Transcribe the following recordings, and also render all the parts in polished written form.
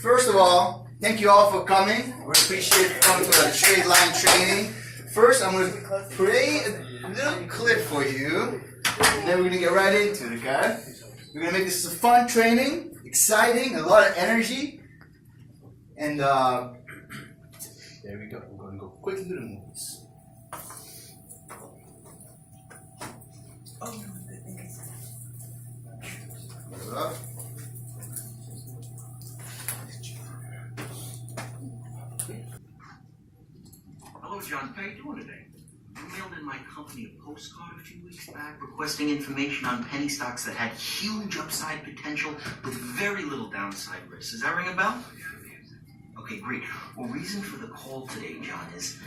First of all, thank you all for coming. We appreciate coming to the straight line training. First, I'm going to play a little clip for you, and then we're going to get right into it, okay? We're going to make this a fun training, exciting, a lot of energy, and there we go. We're going to go quickly through the moves. Hello, John. How are you doing today? I mailed in my company a postcard a few weeks back requesting information on penny stocks that had huge upside potential with very little downside risk. Does that ring a bell? Okay, great. Well, reason for the call today, John, is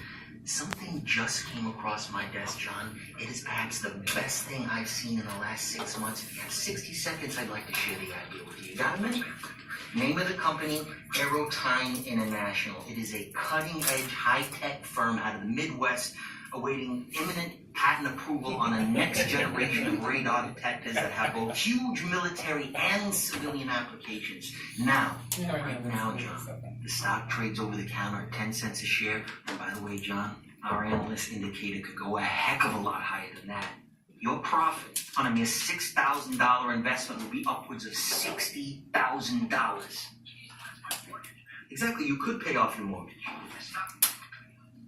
something just came across my desk, John. It is perhaps the best thing I've seen in the last 6 months. If you have 60 seconds, I'd like to share the idea with you. You got a minute? Name of the company, Aerotime International. It is a cutting-edge, high-tech firm out of the Midwest awaiting imminent patent approval on a next generation of radar detectors that have both huge military and civilian applications. Right now, John, the stock trades over the counter at 10 cents a share. And by the way, John, our analyst indicator could go a heck of a lot higher than that. Your profit on a mere $6,000 investment will be upwards of $60,000. Exactly, you could pay off your mortgage.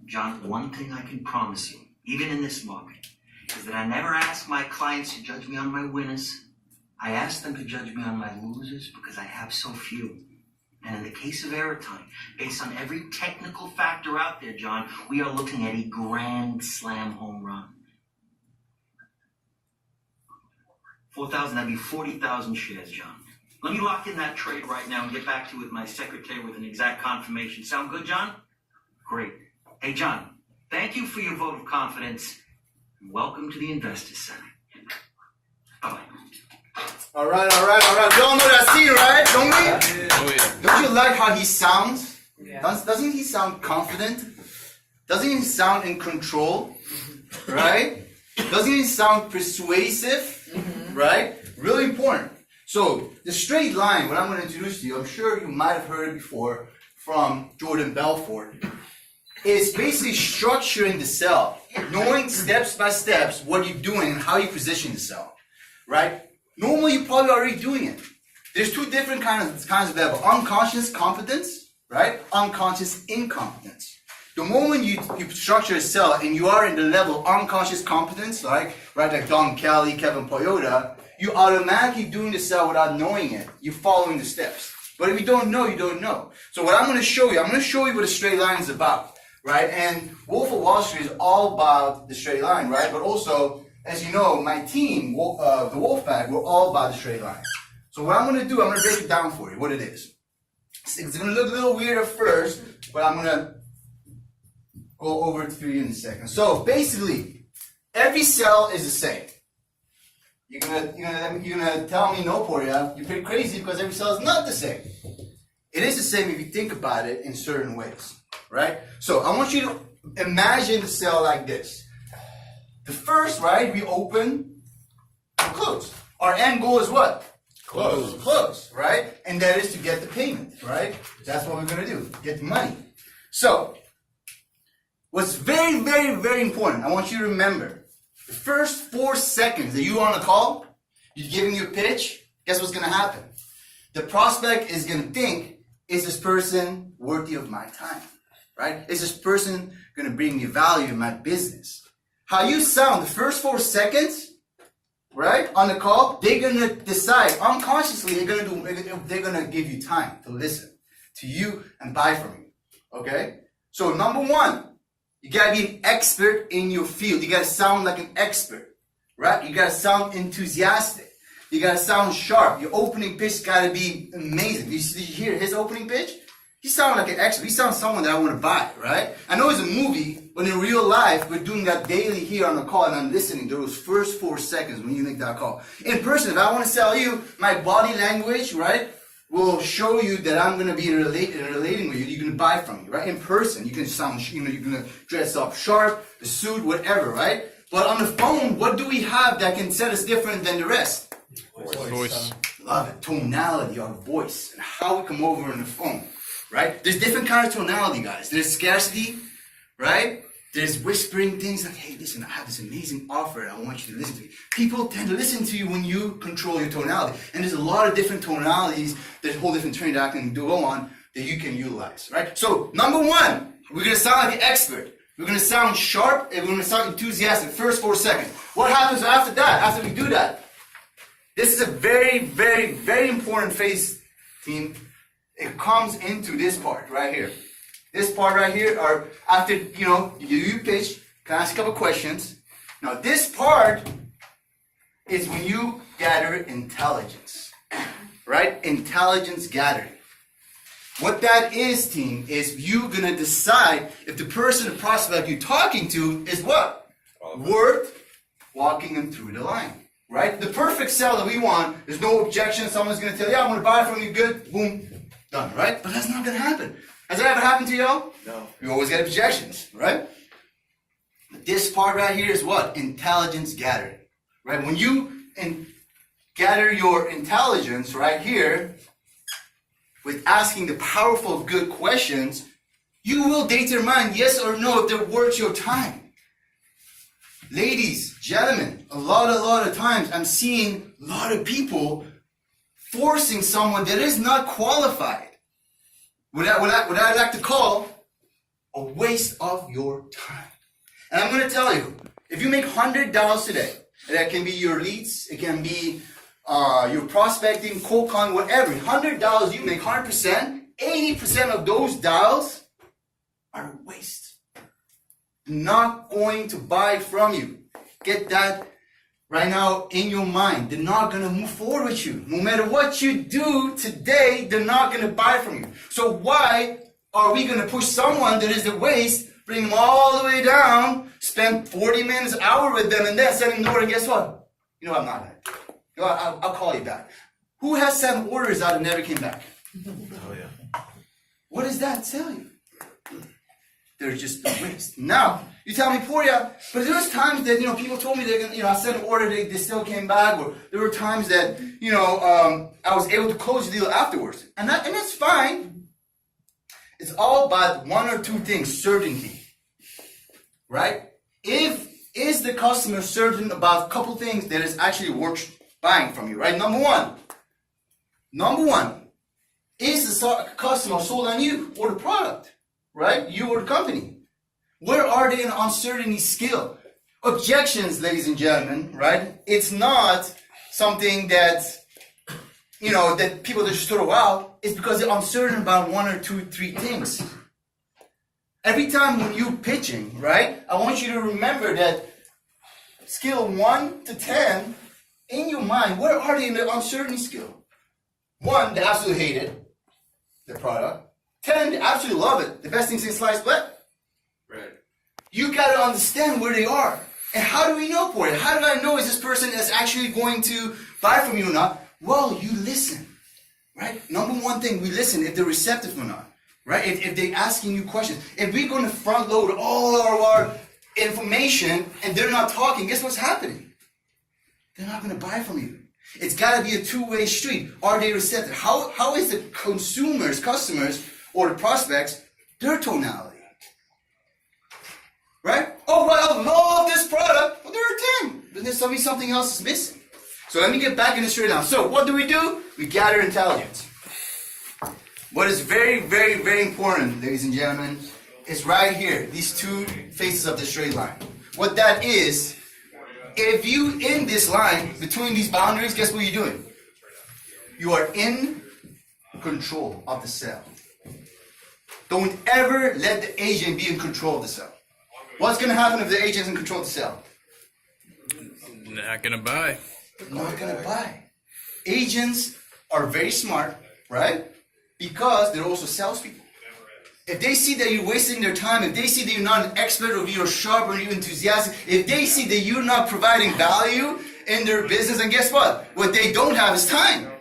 John, one thing I can promise you, even in this market, is that I never ask my clients to judge me on my winners. I ask them to judge me on my losers because I have so few. And in the case of Aerotime, based on every technical factor out there, John, we are looking at a grand slam home run. 4,000, that'd be 40,000 shares, John. Let me lock in that trade right now and get back to you with my secretary with an exact confirmation. Sound good, John? Great. Hey, John, thank you for your vote of confidence. And welcome to the Investors Center. Bye-bye. All right. We all know that scene, right? Don't we? Oh, yeah. Don't you like how he sounds? Yeah. Doesn't he sound confident? Doesn't he sound in control? Right? Doesn't he sound persuasive? Right? Really important. So, the straight line, what I'm going to introduce to you, I'm sure you might have heard it before from Jordan Belfort, is basically structuring the cell. Knowing steps by steps what you're doing and how you position the cell. Right? Normally, you're probably already doing it. There's two different kinds of level. Unconscious competence, right? Unconscious incompetence. The moment you structure a cell and you are in the level of unconscious competence, like Don Kelly, Kevin Toyota, you automatically doing the cell without knowing it. You're following the steps. But if you don't know, you don't know. So what I'm going to show you what a straight line is about, right? And Wolf of Wall Street is all about the straight line, right? But also, as you know, my team, the Wolfpack, we're all about the straight line. So what I'm going to do, I'm going to break it down for you, what it is. It's going to look a little weird at first, but I'm going to go over it for you in a second. So basically, every cell is the same. You're gonna tell me no, Pourya, you're pretty crazy because every cell is not the same. It is the same if you think about it in certain ways, right? So I want you to imagine the cell like this. The first, right, we open, close. Our end goal is what? Close, right? And that is to get the payment, right? That's what we're gonna do, get the money. So, what's very, very, very important, I want you to remember, the first 4 seconds that you're on a call, you're giving your pitch, guess what's going to happen? The prospect is going to think, is this person worthy of my time? Right? Is this person going to bring me value in my business? How you sound the first 4 seconds, right, on the call, they're going to decide, unconsciously, they're going to give you time to listen to you and buy from you. Okay? So number one, you gotta be an expert in your field. You gotta sound like an expert, right? You gotta sound enthusiastic. You gotta sound sharp. Your opening pitch gotta be amazing. Did you hear his opening pitch? He sounded like an expert. He sounds someone that I want to buy, right? I know it's a movie, but in real life, we're doing that daily here on the call, and I'm listening to those first 4 seconds when you make that call. In person, if I want to sell you, my body language, right, will show you that I'm going to be relating with you. You're going to buy from me, right? In person, you can sound, you're going to dress up sharp, the suit, whatever, right? But on the phone, what do we have that can set us different than the rest? Voice. love it. Tonality, our voice, and how we come over on the phone, right? There's different kinds of tonality, guys. There's scarcity, right? There's whispering things like, hey, listen, I have this amazing offer and I want you to listen to me. People tend to listen to you when you control your tonality. And there's a lot of different tonalities, there's a whole different training that I can go on that you can utilize, right? So, number one, we're going to sound like an expert. We're going to sound sharp and we're going to sound enthusiastic first 4 seconds. What happens after that, after we do that? This is a very, very, very important phase, team. It comes into this part right here. This part right here, or after, you pitch, can I ask a couple questions? Now, this part is when you gather intelligence, right? Intelligence gathering. What that is, team, is you gonna decide if the person, the prospect you're talking to is what? Worth walking them through the line, right? The perfect sell that we want, there's no objection, someone's gonna tell you, I'm gonna buy from you, good, boom, done, right? But that's not gonna happen. Has that ever happened to y'all? No. You always get objections, right? This part right here is what? Intelligence gathering, right? When you gather your intelligence right here with asking the powerful, good questions, you will determine yes or no if they're worth your time. Ladies, gentlemen, a lot of times I'm seeing a lot of people forcing someone that is not qualified. What I like to call a waste of your time. And I'm going to tell you, if you make $100 today, that can be your leads, it can be your prospecting, cold calling, whatever. $100 you make 100%, 80% of those dials are a waste. Not going to buy from you. Get that right now in your mind. They're not going to move forward with you. No matter what you do today, they're not going to buy from you. So why are we going to push someone that is a waste, bring them all the way down, spend 40 minutes, an hour with them, and then send them nowhere, and guess what? I'm not going to. I'll call you back. Who has sent orders out and never came back? Oh, yeah. What does that tell you? They're just a waste. Now, you tell me, Pourya, but there was times that, people told me they're going to, I sent an order, they still came back, or there were times that, I was able to close the deal afterwards. And that's fine. It's all about one or two things, certainty, right? Is the customer certain about a couple things that is actually worth buying from you, right? Number one, is the customer sold on you or the product? Right? You or the company. Where are they in uncertainty skill? Objections, ladies and gentlemen, right? It's not something that, that people just throw out. It's because they're uncertain about one or two, three things. Every time when you're pitching, right? I want you to remember that skill 1 to 10, in your mind, where are they in the uncertainty skill? 1, they absolutely hate it, the product. 10, they absolutely love it. The best thing since sliced bread. Right. You got to understand where they are. And how do we know for it? How do I know is this person is actually going to buy from you or not? Well, you listen. Right? Number one thing, we listen if they're receptive or not. Right? If they're asking you questions. If we're going to front load all of our information and they're not talking, guess what's happening? They're not going to buy from you. It's got to be a two-way street. Are they receptive? How is the customers, or the prospects, their tonality? Right? Oh, well, I love this product. Well, they're a 10. But there's something else is missing. So let me get back in the straight now. So what do? We gather intelligence. What is very, very, very important, ladies and gentlemen, is right here. These two faces of the straight line. What that is, if you in this line, between these boundaries, guess what you're doing? You are in control of the sale. Don't ever let the agent be in control of the sale. What's going to happen if the agent's in control of the sale? Not gonna buy. Not going to buy. Agents are very smart, right? Because they're also salespeople. If they see that you're wasting their time, if they see that you're not an expert or you're sharp or you're enthusiastic, if they see that you're not providing value in their business, and guess what? What they don't have is time.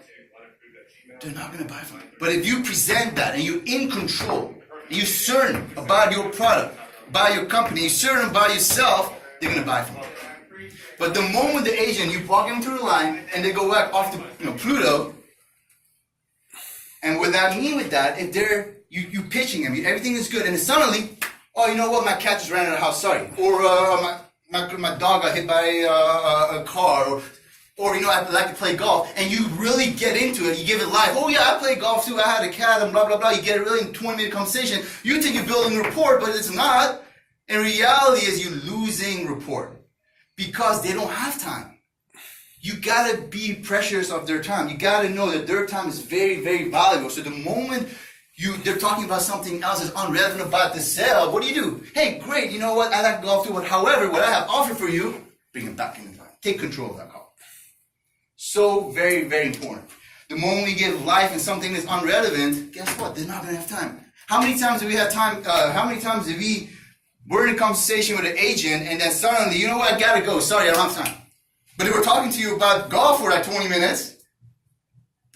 They're not going to buy from you. But if you present that and you're in control, and you're certain about your product, about your company, you're certain about yourself, they're going to buy from you. But the moment the agent, you walk them through the line and they go back off to Pluto, what I mean with that, if you pitching them, everything is good, and then suddenly, oh, you know what, my cat just ran out of the house, sorry. Or my dog got hit by a car, or I like to play golf, and you really get into it, you give it life. Oh yeah, I play golf too, I had a cat, and blah, blah, blah. You get it really in 20-minute conversation. You think you're building rapport, but it's not. In reality, is you're losing rapport because they don't have time. You gotta be precious of their time. You gotta know that their time is very, very valuable. So the moment they're talking about something else that's unrelevant about the sale, what do? Hey, great, you know what? I like golf too, but however, what I have offered for you, bring it back in the time. Take control of that call. So very, very important. The moment we give life in something that's unrelevant, guess what? They're not gonna have time. How many times have we had time? How many times have we're in a conversation with an agent, and then suddenly, you know what? I gotta go. Sorry, I don't have time. But they were talking to you about golf for like 20 minutes.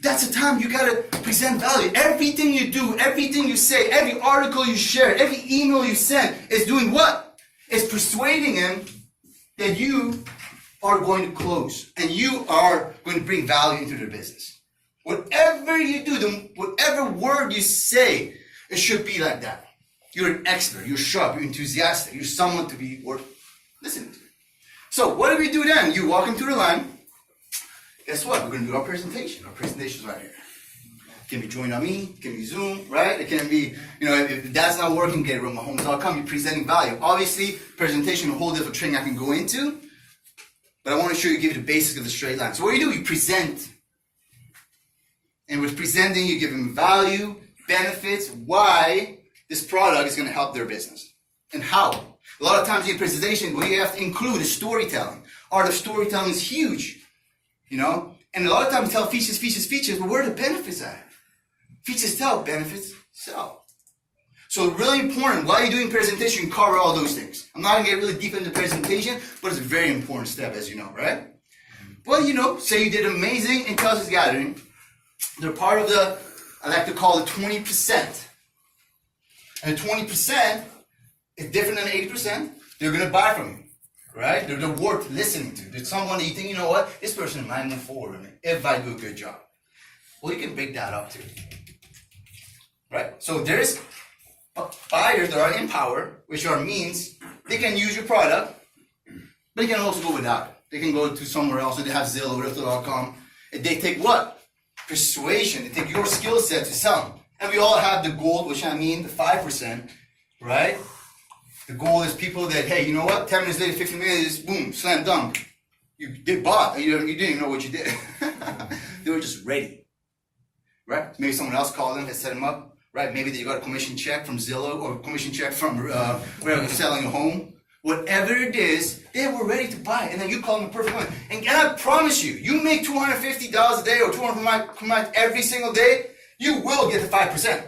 That's the time you gotta present value. Everything you do, everything you say, every article you share, every email you send is doing what? It's persuading him that you are going to close and you are going to bring value into their business. Whatever you do, whatever word you say, it should be like that. You're an expert, you're sharp, you're enthusiastic, you're someone to be worth listening to. So what do we do then? You walk into the line. Guess what? We're going to do our presentation. Our presentation is right here. It can be join on me, it can be Zoom, right? It can be, if that's not working, get it from mahomes.com. You're presenting value. Obviously, presentation is a whole different training I can go into, but I want to show you, give you the basics of the straight line. So what do? You present. And with presenting, you give them value, benefits, why this product is going to help their business, and how. A lot of times in presentation, what you have to include is storytelling. Art of storytelling is huge, and a lot of times we tell features, but where are the benefits at? Features tell, benefits sell. So really important, while you're doing presentation, you cover all those things. I'm not going to get really deep into the presentation, but it's a very important step, as you know, right? Well, say you did amazing in Kelsey's gathering. They're part of I like to call it 20%. And 20% is different than 80%. They're going to buy from you, right? They're worth listening to. There's someone that you think, you know what, this person might move forward with me if I do a good job. Well, you can break that up too, right? So there's buyers that are in power, which means they can use your product, but they can also go without it. They can go to somewhere else, or they have Zillow or Realtor.com. And they take what? Persuasion. They take your skill set to sell them. And we all have the goal, which I mean the 5%, right? The goal is people that, hey, you know what? 10 minutes later, 15 minutes, boom, slam dunk. You did bought. You didn't even know what you did. They were just ready, right? Maybe someone else called them and set them up, right? Maybe they got a commission check from Zillow or a commission check from where they're selling a home. Whatever it is, they were ready to buy, and then you call them the perfect one. And I promise you, you make $250 a day or $200 every single day, you will get the 5%.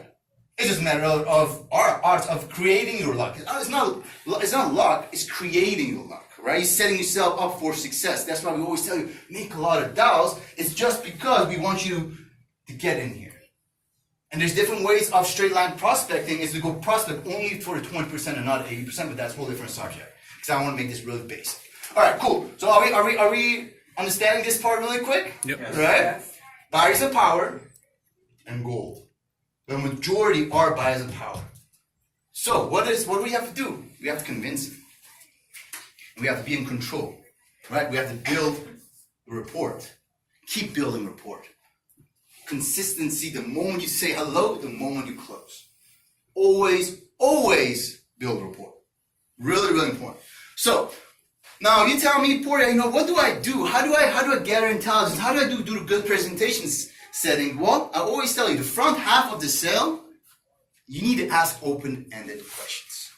It's just a matter of our art of creating your luck. It's not luck, it's creating your luck, right? You're setting yourself up for success. That's why we always tell you, make a lot of dials. It's just because we want you to get in here. And there's different ways of straight line prospecting is to go prospect only for the 20% and not 80%, but that's a whole different subject. Because I want to make this really basic. All right, cool. So are we understanding this part really quick? Yep. Yes. Right? Buyers of power and gold. The majority are buyers of power. So what do we have to do? We have to convince them. We have to be in control. Right? We have to build a rapport. Keep building rapport. Consistency, the moment you say hello, the moment you close. Always, always build rapport. Really, really important. So, now you tell me, Pourya, what do I do? How do I gather intelligence? How do I do a good presentations setting? Well, I always tell you, the front half of the sale, you need to ask open-ended questions.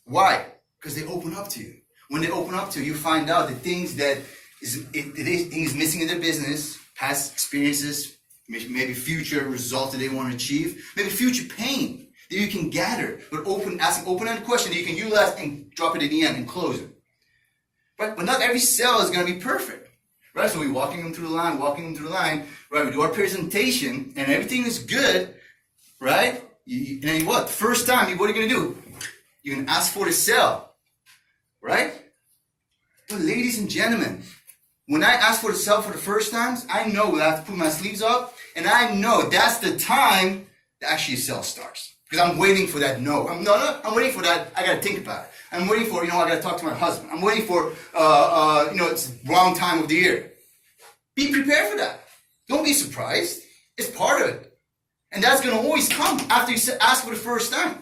Why? Because they open up to you. When they open up to you, you find out the things that is missing in their business, past experiences, maybe future results that they want to achieve, maybe future pain that you can gather, but asking open-ended questions that you can utilize and drop it at the end and close it. Right? But not every sale is going to be perfect. Right? So we're walking them through the line, right? We do our presentation and everything is good, right? And then what? First time, what are you going to do? You're going to ask for the sale, right? But ladies and gentlemen, When I ask for the sell for the first times, I know that I have to put my sleeves up, and I know that's the time that actually the sell starts. Because I'm waiting for that no. I'm waiting for that, I gotta think about it. I'm waiting for, I gotta talk to my husband. I'm waiting for, it's the wrong time of the year. Be prepared for that. Don't be surprised. It's part of it. And that's gonna always come after you ask for the first time.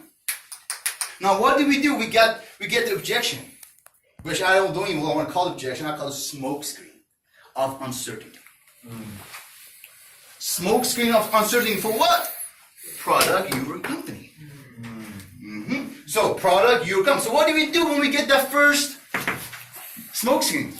Now what do? We get the objection, which I don't even want to call it objection. I call it smoke screen of uncertainty. Smoke screen of uncertainty for what? Product, your company. So product, your company. So what do we do when we get that first smoke screen?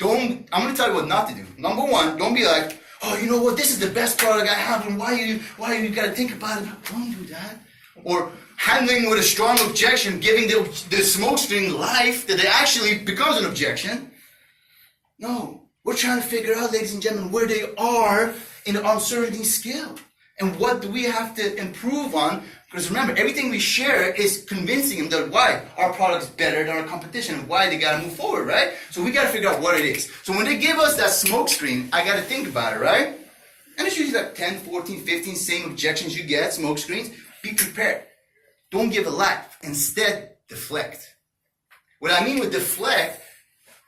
I'm going to tell you what not to do. Number one, don't be like, oh, you know what? This is the best product I have, and why you got to think about it? Don't do that. Or handling with a strong objection, giving the smoke screen life that it actually becomes an objection. No, we're trying to figure out, ladies and gentlemen, where they are in the uncertainty scale. And what do we have to improve on? Because remember, everything we share is convincing them that why our product is better than our competition and why they got to move forward, right? So we got to figure out what it is. So when they give us that smoke screen, I got to think about it, right? And it's usually like 10, 14, 15 same objections you get, smoke screens. Be prepared. Don't give a laugh. Instead, deflect. What I mean with deflect,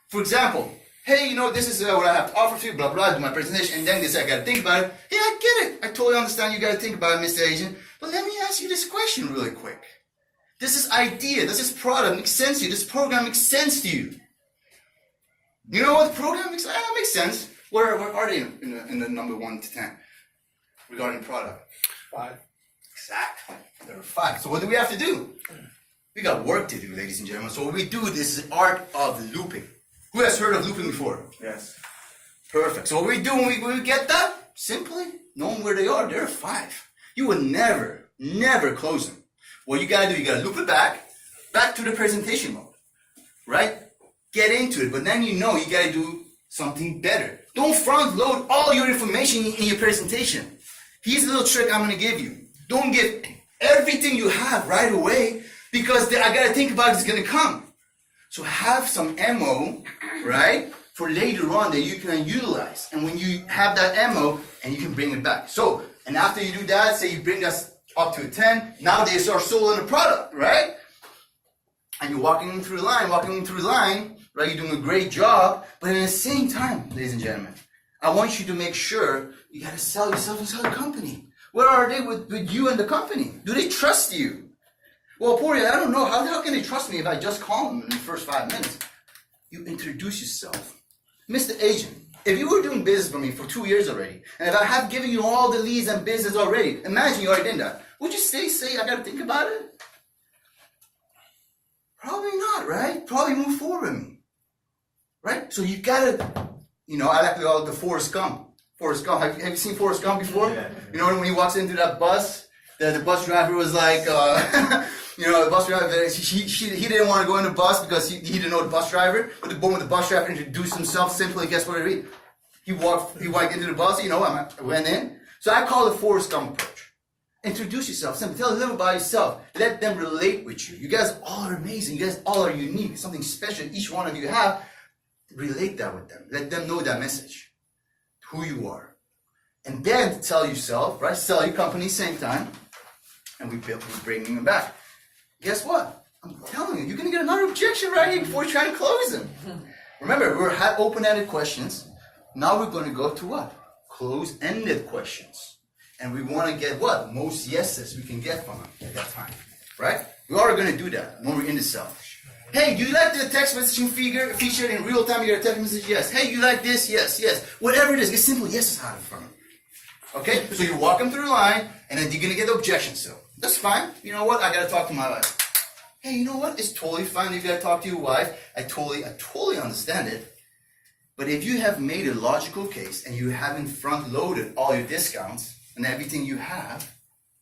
for example, hey, this is what I have to offer to you, blah, blah, do my presentation, and then this, I got to think about it. Yeah, I get it. I totally understand you got to think about it, Mr. Agent. But let me ask you this question really quick. Does this idea, does this product make sense to you? Does this program make sense to you? You know what the program makes? Makes sense. Where are they in the number 1 to 10 regarding product? 5. Exactly. There are 5. So what do we have to do? We got work to do, ladies and gentlemen. So what we do, this is art of looping. Who has heard of looping before? Yes. Perfect. So what we do when we get that? Simply knowing where they are. There are 5. You will never close them. What you gotta do, you gotta loop it back to the presentation mode, right? Get into it, but then you gotta do something better. Don't front load all your information in your presentation. Here's a little trick I'm gonna give you. Don't give everything you have right away, because I gotta think about it's gonna come. So have some ammo, right, for later on that you can utilize. And when you have that ammo, and you can bring it back. So, and after you do that, say you bring us up to a 10, now they start selling the product, right? And you're walking them through the line, right? You're doing a great job, but at the same time, ladies and gentlemen, I want you to make sure you gotta sell yourself and sell the company. Where are they with you and the company? Do they trust you? Well, Pourya, I don't know. How can they trust me if I just call them in the first 5 minutes? You introduce yourself. Mr. Agent, if you were doing business for me for 2 years already, and if I have given you all the leads and business already, imagine you already did that. Would you say I got to think about it? Probably not, right? Probably move forward with me. Right? So you got to, I like to call it the Forrest Gump. Forrest Gump. Have you seen Forrest Gump before? Yeah. When he walks into that bus, the bus driver was like, the bus driver, he didn't want to go in the bus because he didn't know the bus driver. But the moment the bus driver introduced himself simply, guess what it is? He walked into the bus, I went in. So I call it Forrest Gump approach. Introduce yourself, simply tell them about yourself. Let them relate with you. You guys all are amazing. You guys all are unique. Something special each one of you have. Relate that with them. Let them know that message. Who you are. And then tell yourself, right? Sell your company same time. And we're bringing them back. Guess what? I'm telling you, you're going to get another objection right here before you try to close them. Remember, we had open-ended questions. Now we're going to go to what? Close-ended questions. And we want to get what? Most yeses we can get from them at that time. Right? We are going to do that when we're in the cell. Hey, do you like the text messaging feature in real time? You get a text message? Yes. Hey, you like this? Yes, yes. Whatever it is, get simple yeses out from them. Okay? So you walk them through the line, and then you're going to get the objection still. That's fine. You know what? I got to talk to my wife. Hey, you know what? It's totally fine. You got to talk to your wife. I totally understand it. But if you have made a logical case and you haven't front-loaded all your discounts and everything you have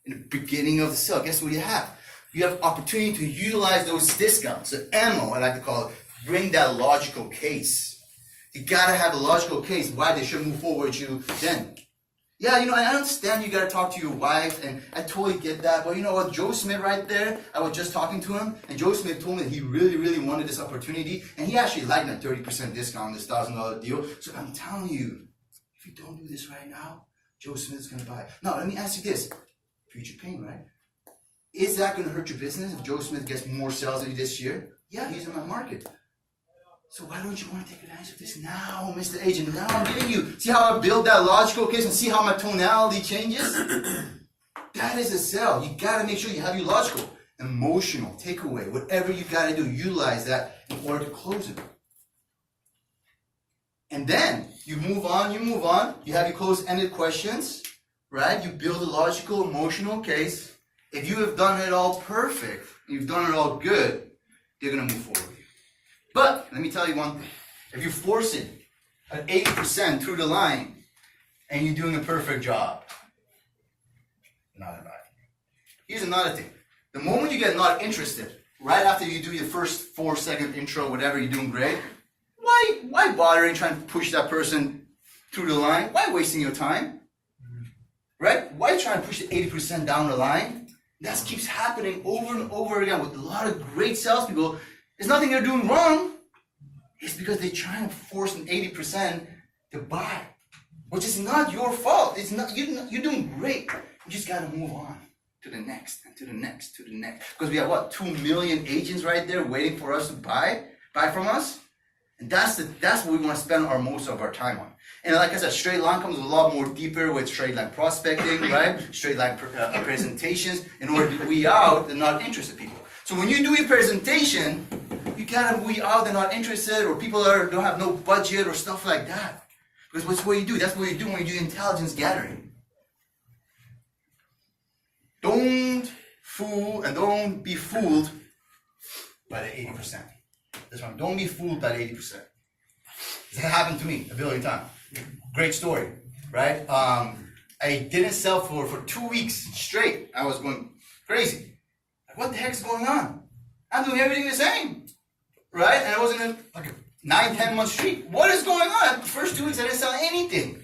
in the beginning of the sale, guess what you have? You have opportunity to utilize those discounts, the ammo, I like to call it, bring that logical case. You got to have a logical case why they should move forward with you then. Yeah, you know, I understand you gotta talk to your wife, and I totally get that, but you know what, Joe Smith right there, I was just talking to him, and Joe Smith told me that he really, really wanted this opportunity, and he actually liked that 30% discount on this $1,000 deal. So I'm telling you, if you don't do this right now, Joe Smith's gonna buy. Now, let me ask you this, future pain, right? Is that gonna hurt your business if Joe Smith gets more sales than you this year? Yeah, he's in my market. So why don't you want to take advantage of this now, Mr. Agent? Now I'm giving you. See how I build that logical case and see how my tonality changes? That is a sell. You got to make sure you have your logical, emotional takeaway. Whatever you got to do, utilize that in order to close it. And then you move on. You have your close-ended questions, right? You build a logical, emotional case. If you have done it all perfect, you've done it all good, they're going to move forward. But let me tell you one thing. If you're forcing an 80% through the line and you're doing a perfect job, not about it. Here's another thing. The moment you get not interested, right after you do your first 4-second intro, whatever, you're doing great, why bothering trying to push that person through the line? Why wasting your time? Right? Why trying to push the 80% down the line? That keeps happening over and over again with a lot of great salespeople. There's nothing they're doing wrong. It's because they're trying to force an 80% to buy, which is not your fault. It's not you're doing great. You just gotta move on to the next and to the next to the next. Because we have what, 2 million agents right there waiting for us to buy from us, and that's what we want to spend most of our time on. And like I said, straight line comes a lot more deeper with straight line prospecting, right? Straight line presentations in order to weed out the not interested people. So when you do your presentation, you gotta weed out the not interested, or people don't have no budget or stuff like that. Because what's what you do? That's what you do when you do intelligence gathering. Don't be fooled by the 80%. That's right. Don't be fooled by the 80%. That happened to me a billion times. Great story, right? I didn't sell for 2 weeks straight. I was going crazy. What the heck is going on? I'm doing everything the same, right? And I was in a 9-10 month streak. What is going on? The first 2 weeks I didn't sell anything.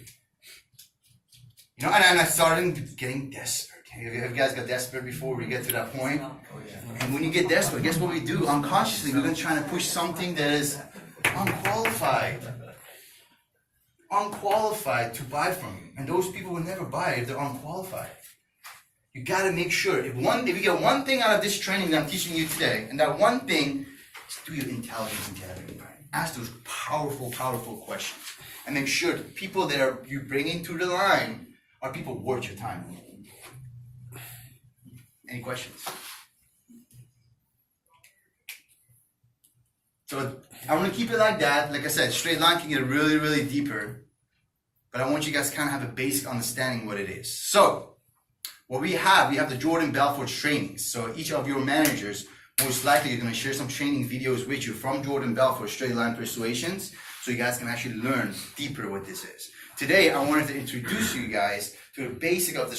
You know, and I started getting desperate. Have you guys got desperate before we get to that point? And when you get desperate, guess what we do? Unconsciously, we're going to try to push something that is unqualified to buy from you. And those people will never buy if they're unqualified. You got to make sure, if you get one thing out of this training that I'm teaching you today, and that one thing is do your intelligence gathering, right? Ask those powerful, powerful questions. And make sure the people that you bringing to the line are people worth your time. Any questions? So I want to keep it like that. Like I said, straight line can get really, really deeper. But I want you guys to kind of have a basic understanding what it is. So what we have the Jordan Belfort trainings. So each of your managers most likely are going to share some training videos with you from Jordan Belfort Straight Line Persuasions, so you guys can actually learn deeper what this is. Today, I wanted to introduce you guys to the basic of the